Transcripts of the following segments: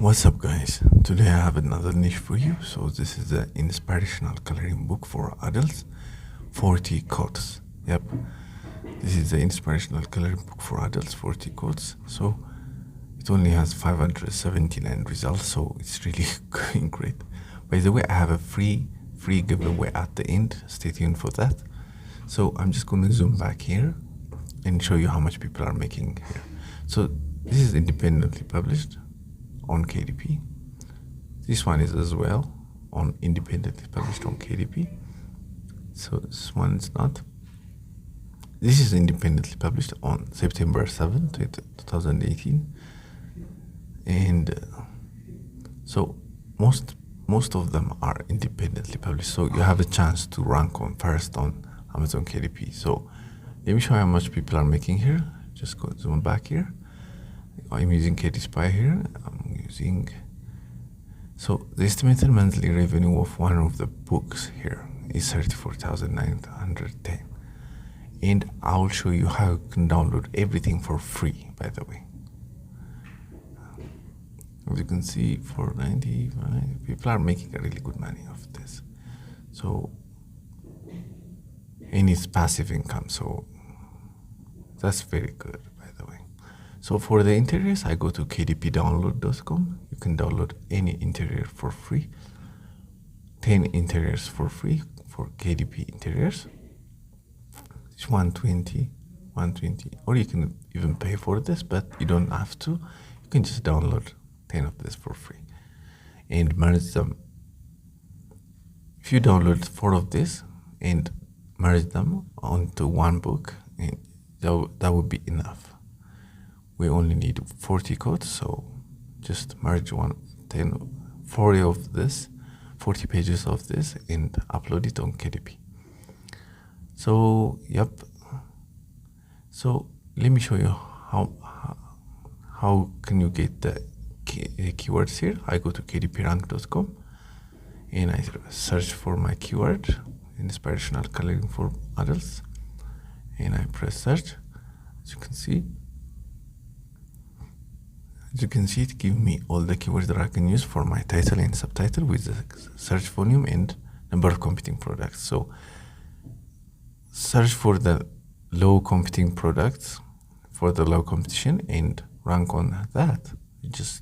What's up, guys? Today I have another niche for you. So this is the inspirational coloring book for adults, 40 quotes. Yep, this is the inspirational coloring book for adults, 40 quotes. So it only has 579 results, so it's really going great. By the way, I have a free giveaway at the end. Stay tuned for that. So I'm just going to zoom back here and show you how much people are making here. So this is independently published on KDP. This one is as well on independently published on KDP. So this one is not. This is independently published on September 7th, 2018. And so most of them are independently published. So you have a chance to rank on first on Amazon KDP. So let me show you how much people are making here. Just go zoom back here. I'm using KD Spy here. So the estimated monthly revenue of one of the books here is 34,910. And I'll show you how you can download everything for free, by the way. As you can see, for 95, people are making a really good money off this. So, and it's passive income, so that's very good, by the way. So for the interiors, I go to kdpdownload.com. You can download any interior for free. 10 interiors for free for KDP interiors. It's 120, or you can even pay for this, but you don't have to. You can just download 10 of this for free and merge them. If you download 4 of this and merge them onto one book, and that would be enough. We only need 40 codes, so just merge 40 of this, 40 pages of this, and upload it on KDP. So, yep. So let me show you how can you get the keywords here. I go to kdprank.com and I search for my keyword, inspirational coloring for adults, and I press search. As you can see, it gives me all the keywords that I can use for my title and subtitle with the search volume and number of competing products. So search for the low competing products for the low competition and rank on that. You just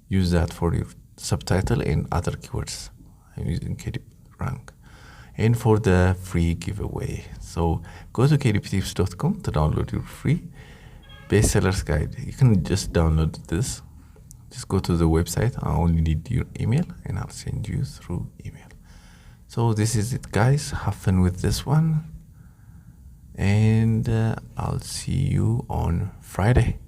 use that for your subtitle and other keywords. I'm using KDP rank. And for the free giveaway, so go to kdptips.com to download your free bestsellers guide. You can just download this. Just go to the website. I only need your email and I'll send you through email. So this is it, guys. Have fun with this one, and I'll see you on Friday.